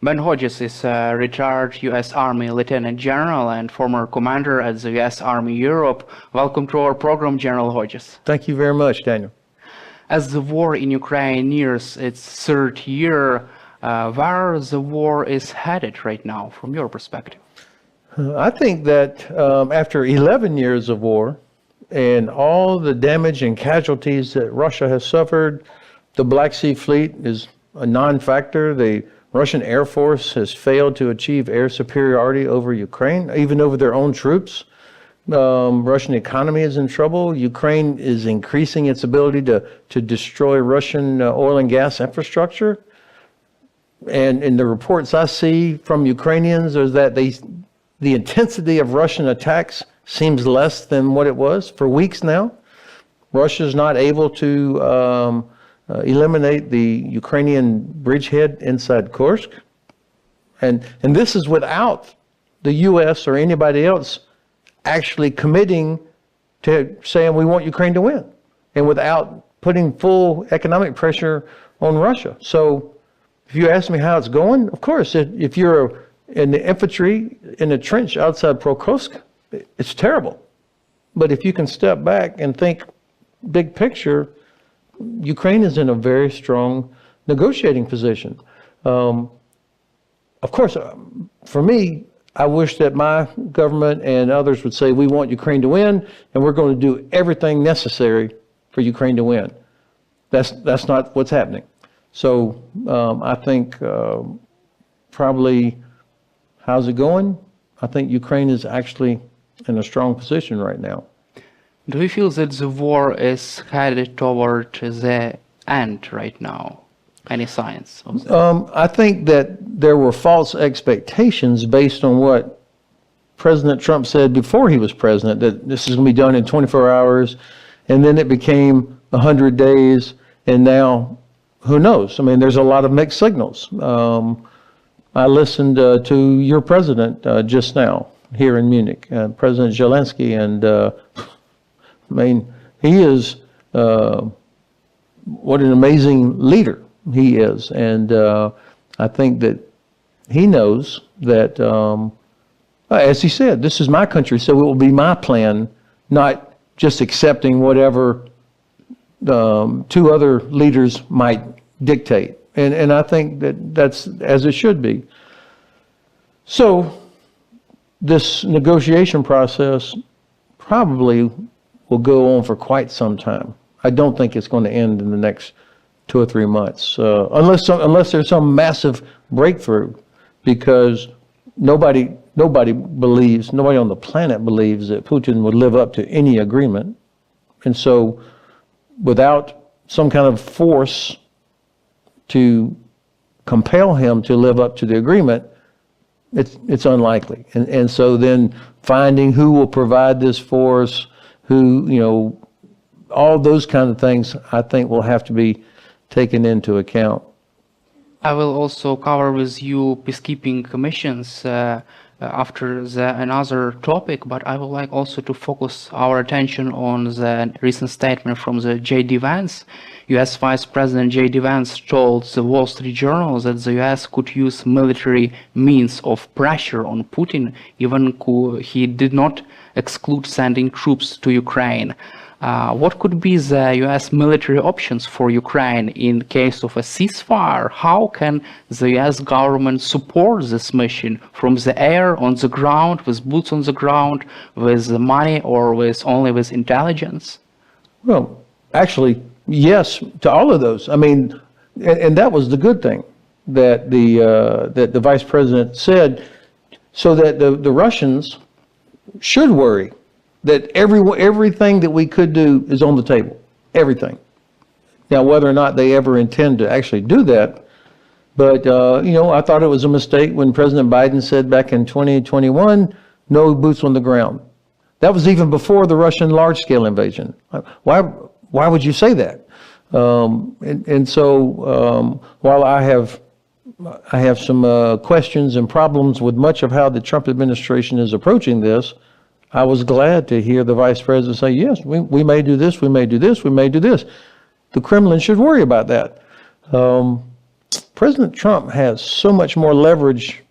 Ben Hodges is a retired U.S. Army Lieutenant General and former commander at the U.S. Army Europe. Welcome to our program, General Hodges. Thank you very much, Daniel. As the war in Ukraine nears its third year, where the war is headed right now, from your perspective? I think that after 11 years of war and all the damage and casualties that Russia has suffered, the Black Sea Fleet is a non-factor. The Russian Air Force has failed to achieve air superiority over Ukraine, even over their own troops. Russian economy is in trouble. Ukraine is increasing its ability to destroy Russian oil and gas infrastructure. And in the reports I see from Ukrainians is that the intensity of Russian attacks seems less than what it was for weeks now. Russia's not able to eliminate the Ukrainian bridgehead inside Kursk. And this is without the U.S. or anybody else actually committing to saying we want Ukraine to win, and without putting full economic pressure on Russia. So if you ask me how it's going, of course, if you're in the infantry in the trench outside Pokrovsk, it's terrible. But if you can step back and think big picture, Ukraine is in a very strong negotiating position. Of course, for me, I wish that my government and others would say, we want Ukraine to win, and we're going to do everything necessary for Ukraine to win. That's not what's happening. So I think probably, how's it going? I think Ukraine is actually in a strong position right now. Do you feel that the war is headed toward the end right now? Any signs of that? I think that there were false expectations based on what President Trump said before he was president, that this is going to be done in 24 hours, and then it became 100 days, and now, who knows? I mean, there's a lot of mixed signals. I listened to your president just now here in Munich, President Zelensky, and I mean, he is, what an amazing leader he is. And I think that he knows that, as he said, this is my country, so it will be my plan, not just accepting whatever two other leaders might dictate. And I think that that's as it should be. So this negotiation process probably will go on for quite some time. I don't think it's going to end in the next 2 or 3 months, unless there's some massive breakthrough, because nobody on the planet believes that Putin would live up to any agreement. And so without some kind of force to compel him to live up to the agreement, it's unlikely. And so then finding who will provide this force, who, you know, all those kind of things, I think will have to be taken into account. I will also cover with you peacekeeping missions after another topic, but I would like also to focus our attention on the recent statement from the J.D. Vance. U.S. Vice President J.D. Vance told the Wall Street Journal that the U.S. could use military means of pressure on Putin, even he did not exclude sending troops to Ukraine. What could be the U.S. military options for Ukraine in case of a ceasefire? How can the U.S. government support this mission from the air, on the ground, with boots on the ground, with money, or only with intelligence? Well, actually, yes to all of those. I mean, and that was the good thing that the vice president said, so that the Russians should worry that everything that we could do is on the table, everything. Now, whether or not they ever intend to actually do that, but you know, I thought it was a mistake when President Biden said back in 2021, no boots on the ground. That was even before the Russian large-scale invasion. Why would you say that? And so while I have some questions and problems with much of how the Trump administration is approaching this, I was glad to hear the vice president say, yes, we may do this, we may do this, we may do this. The Kremlin should worry about that. President Trump has so much more leverage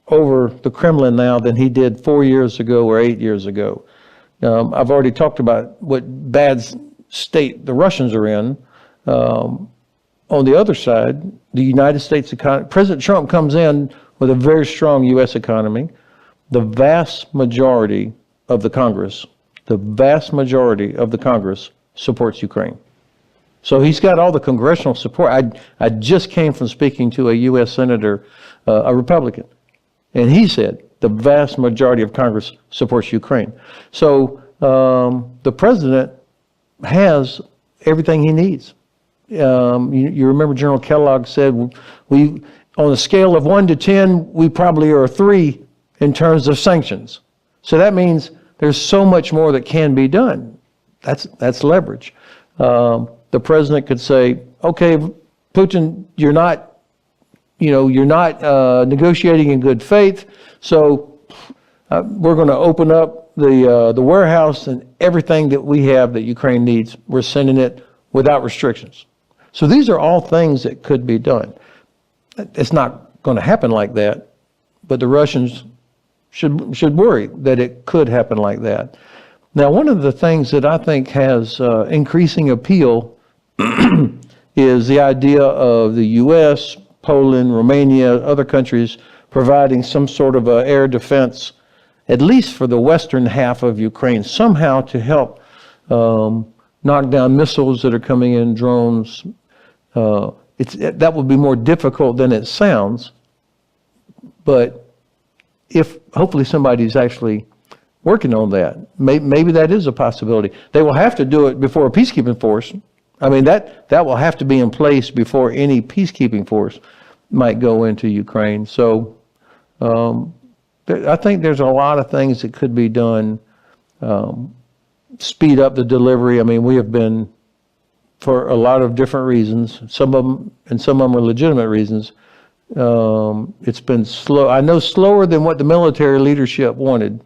over the Kremlin now than he did 4 years ago or 8 years ago. I've already talked about what bad state the Russians are in. On the other side, the United States economy, President Trump comes in with a very strong U.S. economy. The vast majority of the Congress supports Ukraine. So he's got all the congressional support. I just came from speaking to a U.S. senator, a Republican, and he said the vast majority of Congress supports Ukraine. So the president has everything he needs. You remember General Kellogg said, we, on a scale of 1 to 10, we probably are a 3 in terms of sanctions. So that means there's so much more that can be done. That's leverage. The president could say, okay, Putin, you're not negotiating in good faith, so we're going to open up the warehouse, and everything that we have that Ukraine needs, we're sending it without restrictions. So these are all things that could be done. It's not going to happen like that, but the Russians should worry that it could happen like that. Now, one of the things that I think has increasing appeal is the idea of the U.S., Poland, Romania, other countries providing some sort of air defense, at least for the western half of Ukraine, somehow to help knock down missiles that are coming in, drones. That would be more difficult than it sounds, but if hopefully somebody's actually working on that, maybe that is a possibility. They will have to do it before a peacekeeping force. I mean, that will have to be in place before any peacekeeping force might go into Ukraine. So I think there's a lot of things that could be done. Speed up the delivery. I mean, we have been, for a lot of different reasons, some of them are legitimate reasons, it's been slow. I know slower than what the military leadership wanted,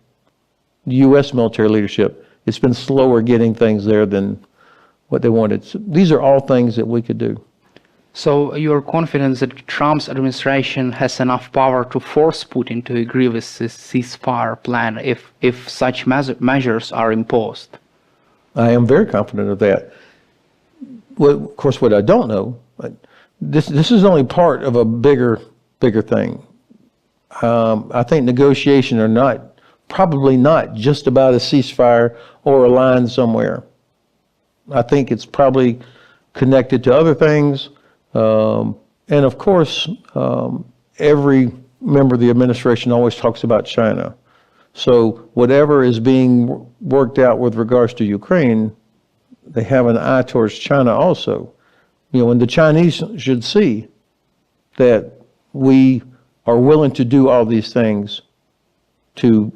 the U.S. military leadership. It's been slower getting things there than what they wanted. So these are all things that we could do. So you're confident that Trump's administration has enough power to force Putin to agree with this ceasefire plan if such measures are imposed? I am very confident of that. Well, of course, what I don't know, this is only part of a bigger thing. I think negotiations are probably not just about a ceasefire or a line somewhere. I think it's probably connected to other things. And of course, every member of the administration always talks about China. So whatever is being worked out with regards to Ukraine, they have an eye towards China also. And the Chinese should see that we are willing to do all these things to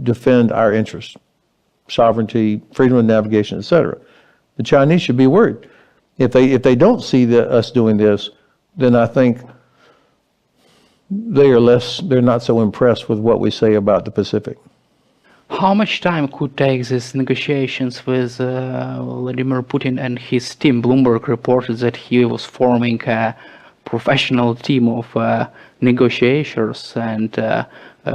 defend our interests, sovereignty, freedom of navigation, etc. The Chinese should be worried. If they don't see us doing this, then I think they're not so impressed with what we say about the Pacific. How much time could take these negotiations with Vladimir Putin and his team? Bloomberg reported that he was forming a professional team of negotiators and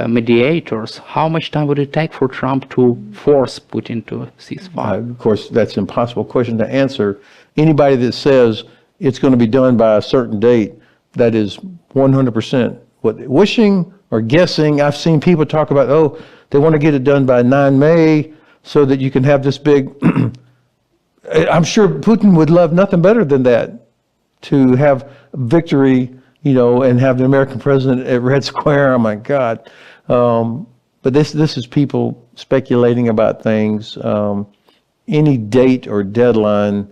mediators. How much time would it take for Trump to force Putin to ceasefire? Of course, that's an impossible question to answer. Anybody that says it's going to be done by a certain date, that is 100% wishing or guessing. I've seen people talk about, they want to get it done by 9 May so that you can have this big... I'm sure Putin would love nothing better than that, to have victory, and have the American president at Red Square. Oh my God. But this is people speculating about things. Any date or deadline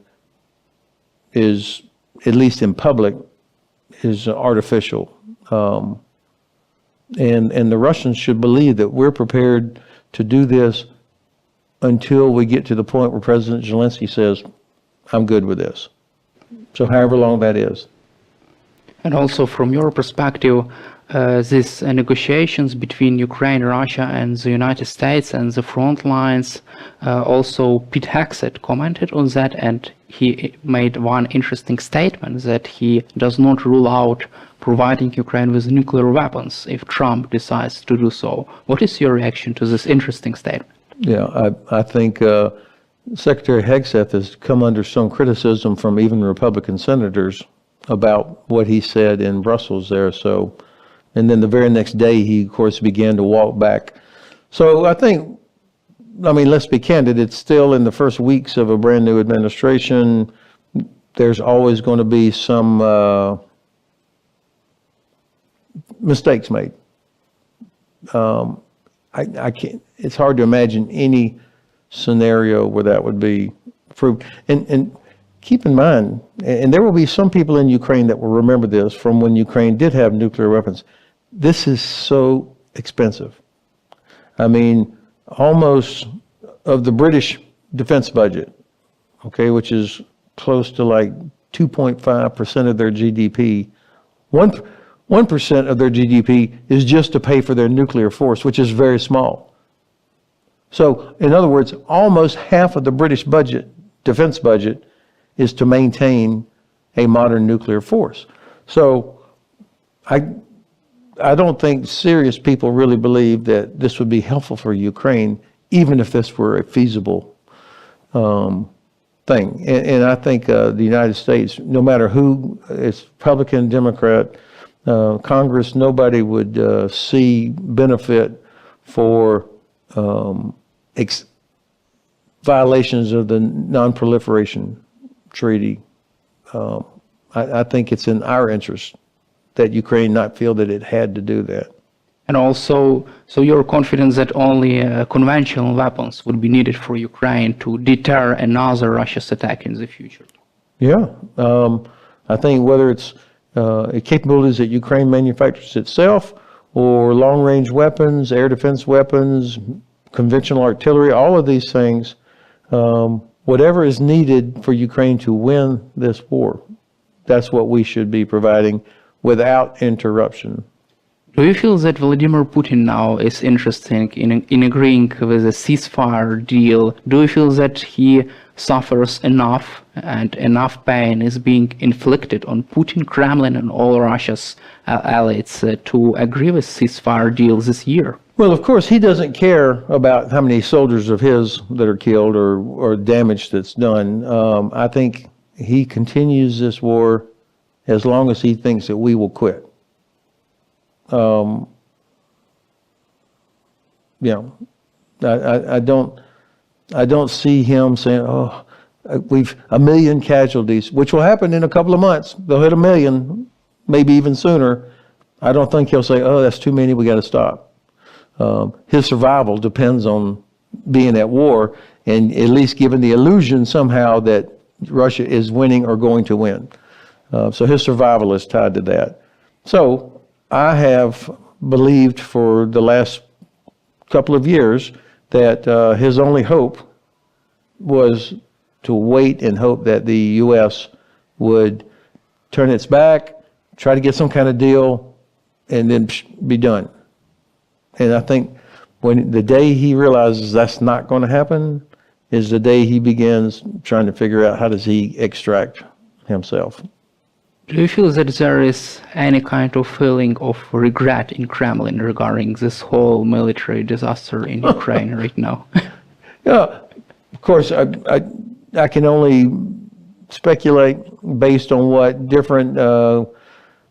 is, at least in public, is artificial. And the Russians should believe that we're prepared to do this until we get to the point where President Zelensky says, I'm good with this. So however long that is. And also from your perspective, these negotiations between Ukraine, Russia and the United States and the front lines, also Pete Hegseth commented on that, and he made one interesting statement that he does not rule out providing Ukraine with nuclear weapons if Trump decides to do so. What is your reaction to this interesting statement? Yeah, I think Secretary Hegseth has come under some criticism from even Republican senators about what he said in Brussels there. So, and then the very next day, he, of course, began to walk back. So I think, I mean, let's be candid, it's still in the first weeks of a brand new administration. There's always going to be some mistakes made. I can't, it's hard to imagine any scenario where that would be approved. And keep in mind, and there will be some people in Ukraine that will remember this from when Ukraine did have nuclear weapons. This is so expensive. I mean, almost of the British defense budget, okay, which is close to like 2.5% of their GDP, 1% of their GDP is just to pay for their nuclear force, which is very small. So, in other words, almost half of the British budget, defense budget, is to maintain a modern nuclear force. So, I don't think serious people really believe that this would be helpful for Ukraine, even if this were a feasible thing. And I think the United States, no matter who, it's Republican, Democrat, Congress, nobody would see benefit for violations of the non-proliferation treaty. I think it's in our interest that Ukraine not feel that it had to do that. And also, so you're confident that only conventional weapons would be needed for Ukraine to deter another Russia's attack in the future? Yeah. I think whether it's capabilities that Ukraine manufactures itself or long-range weapons, air defense weapons, conventional artillery, all of these things, whatever is needed for Ukraine to win this war, that's what we should be providing without interruption. Do you feel that Vladimir Putin now is interested in agreeing with a ceasefire deal? Do you feel that he suffers enough and enough pain is being inflicted on Putin, Kremlin, and all Russia's allies to agree with ceasefire deals this year? Well, of course, he doesn't care about how many soldiers of his that are killed or damage that's done. I think he continues this war as long as he thinks that we will quit. I don't see him saying, "Oh, we've 1 million casualties," which will happen in a couple of months. They'll hit 1 million, maybe even sooner. I don't think he'll say, "Oh, that's too many. We got to stop." His survival depends on being at war and at least giving the illusion somehow that Russia is winning or going to win. So his survival is tied to that. So I have believed for the last couple of years that his only hope was to wait and hope that the U.S. would turn its back, try to get some kind of deal, and then be done. And I think when the day he realizes that's not going to happen is the day he begins trying to figure out how does he extract himself. Do you feel that there is any kind of feeling of regret in Kremlin regarding this whole military disaster in Ukraine right now? Yeah, of course, I can only speculate based on what different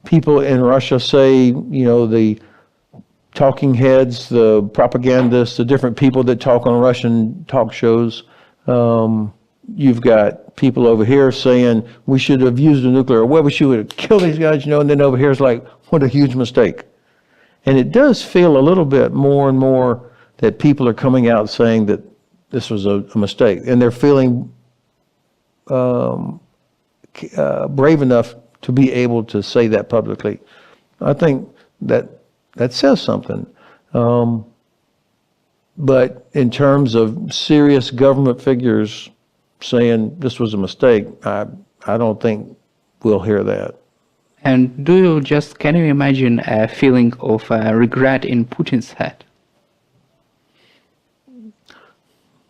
people in Russia say, you know, the talking heads, the propagandists, the different people that talk on Russian talk shows. You've got people over here saying we should have used a nuclear weapon, we should have killed these guys, you know, and then over here it's like, what a huge mistake. And it does feel a little bit more and more that people are coming out saying that this was a mistake, and they're feeling brave enough to be able to say that publicly. I think that says something. But in terms of serious government figures saying this was a mistake, I don't think we'll hear that. And can you imagine a feeling of regret in Putin's head?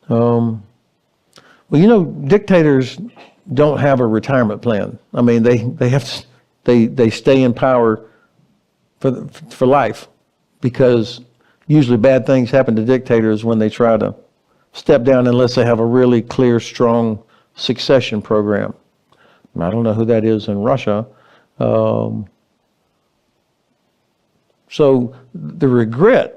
Well, you know, dictators don't have a retirement plan. I mean, they have to, they stay in power for life, because usually bad things happen to dictators when they try to step down unless they have a really clear, strong succession program. And I don't know who that is in Russia. So the regret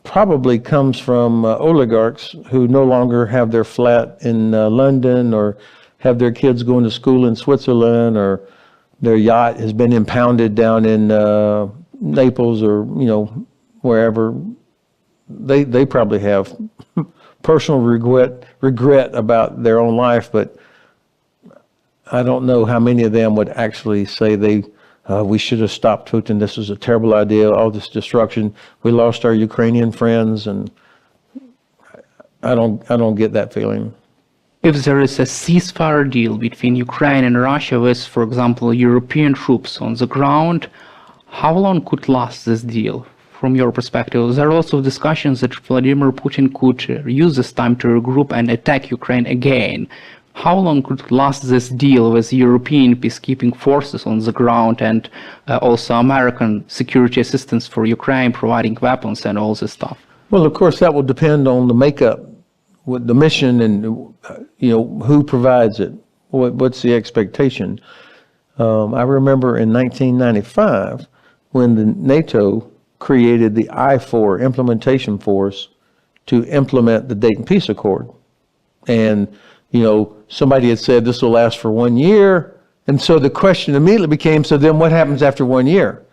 probably comes from oligarchs who no longer have their flat in London, or have their kids going to school in Switzerland, or their yacht has been impounded down in Naples, or wherever. They probably have personal regret about their own life, but I don't know how many of them would actually say we should have stopped Putin. This was a terrible idea. All this destruction. We lost our Ukrainian friends, and I don't get that feeling. If there is a ceasefire deal between Ukraine and Russia with, for example, European troops on the ground, how long could last this deal from your perspective? There are also discussions that Vladimir Putin could use this time to regroup and attack Ukraine again. How long could last this deal with European peacekeeping forces on the ground, and also American security assistance for Ukraine, providing weapons and all this stuff? Well, of course, that will depend on the makeup, with the mission, and who provides it. What's the expectation? I remember in 1995 when the NATO created the I-4 implementation force to implement the Dayton Peace Accord, and somebody had said this will last for 1 year, and so the question immediately became, so then what happens after 1 year?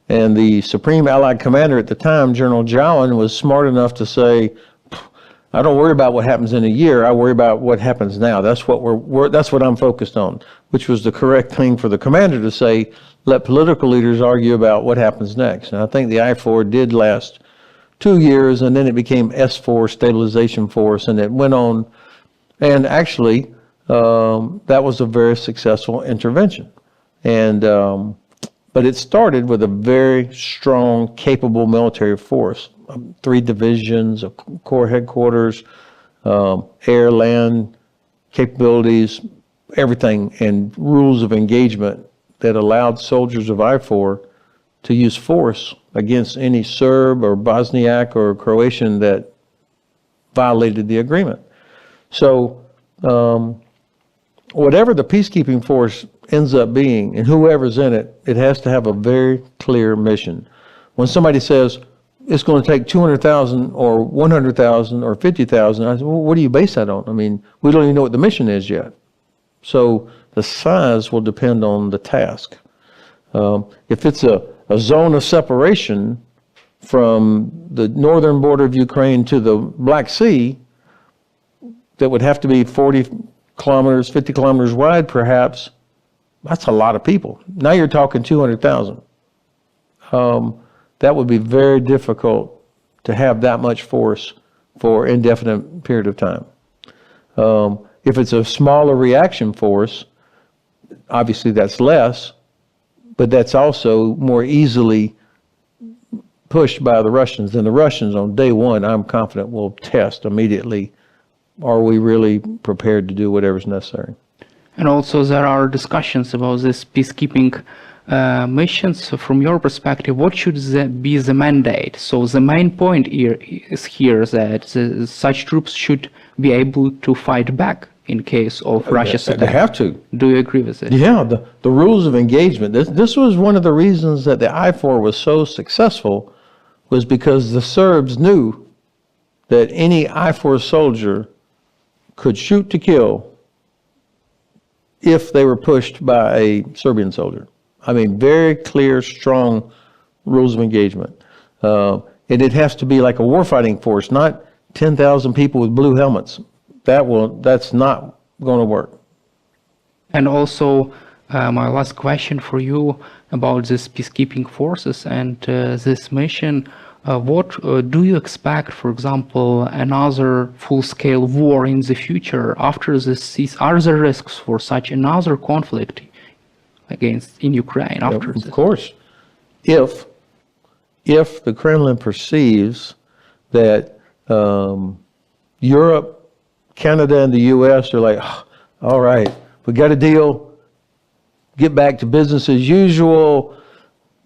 And the Supreme Allied Commander at the time, General Jowan, was smart enough to say, I don't worry about what happens in a year. I worry about what happens now. That's what I'm focused on, which was the correct thing for the commander to say. Let political leaders argue about what happens next. And I think the I-4 did last 2 years, and then it became S-4, Stabilization Force, and it went on. And actually, that was a very successful intervention. And but it started with a very strong, capable military force. 3 divisions, a corps headquarters, air, land capabilities, everything, and rules of engagement that allowed soldiers of I-4 to use force against any Serb or Bosniak or Croatian that violated the agreement. So whatever the peacekeeping force ends up being, and whoever's in it, it has to have a very clear mission. When somebody says, it's going to take 200,000 or 100,000 or 50,000. I said, well, what do you base that on? I mean, we don't even know what the mission is yet. So the size will depend on the task. If it's a zone of separation from the northern border of Ukraine to the Black Sea, that would have to be 40 kilometers, 50 kilometers wide perhaps, that's a lot of people. Now you're talking 200,000. That would be very difficult to have that much force for an indefinite period of time. If it's a smaller reaction force, obviously that's less, but that's also more easily pushed by the Russians. And the Russians on day one, I'm confident, will test immediately, are we really prepared to do whatever's necessary? And also there are discussions about this peacekeeping missions. So from your perspective, what should be the mandate? So the main point here is that such troops should be able to fight back in case of Russia's attack. They have to. Do you agree with it? Yeah, the rules of engagement. This was one of the reasons that the I-4 was so successful, was because the Serbs knew that any I-4 soldier could shoot to kill if they were pushed by a Serbian soldier. I mean, very clear, strong rules of engagement. And it has to be like a warfighting force, not 10,000 people with blue helmets. That's not going to work. And also, my last question for you about this peacekeeping forces and this mission. What do you expect, for example, another full-scale war in the future after this cease? Are there risks for such another conflict in Ukraine after this? Of course. If the Kremlin perceives that Europe, Canada, and the U.S. are like, all right, we got a deal, get back to business as usual,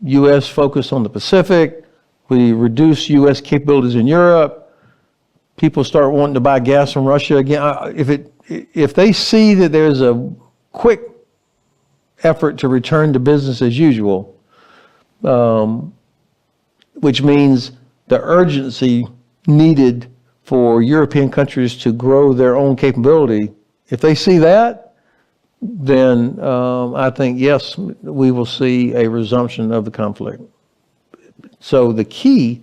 U.S. focus on the Pacific, we reduce U.S. capabilities in Europe, people start wanting to buy gas from Russia again. If they see that there's a quick effort to return to business as usual, which means the urgency needed for European countries to grow their own capability, if they see that, then I think, yes, we will see a resumption of the conflict. So the key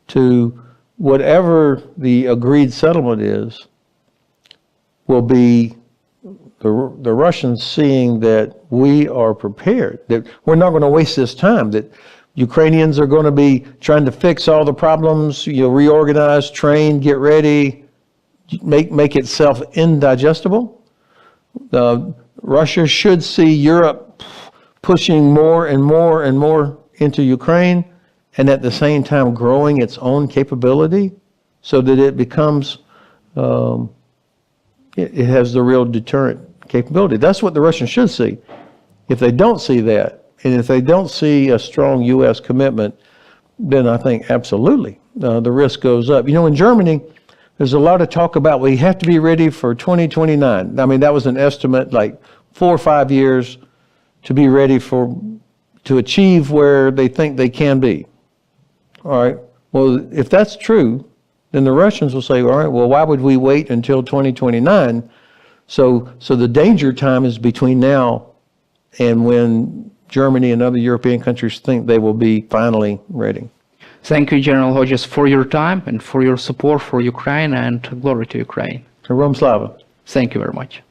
to whatever the agreed settlement is will be the Russians seeing that we are prepared, that we're not going to waste this time, that Ukrainians are going to be trying to fix all the problems, reorganize, train, get ready, make itself indigestible. Russia should see Europe pushing more and more and more into Ukraine, and at the same time growing its own capability so that it becomes, it has the real deterrent capability. That's what the Russians should see. If they don't see that, and if they don't see a strong U.S. commitment, then I think absolutely the risk goes up. In Germany, there's a lot of talk about we have to be ready for 2029. I mean, that was an estimate, like 4 or 5 years to be ready to achieve where they think they can be. All right. Well, if that's true, then the Russians will say, all right, well, why would we wait until 2029? So the danger time is between now and when Germany and other European countries think they will be finally ready. Thank you, General Hodges, for your time and for your support for Ukraine, and glory to Ukraine. Heroam Slava. Thank you very much.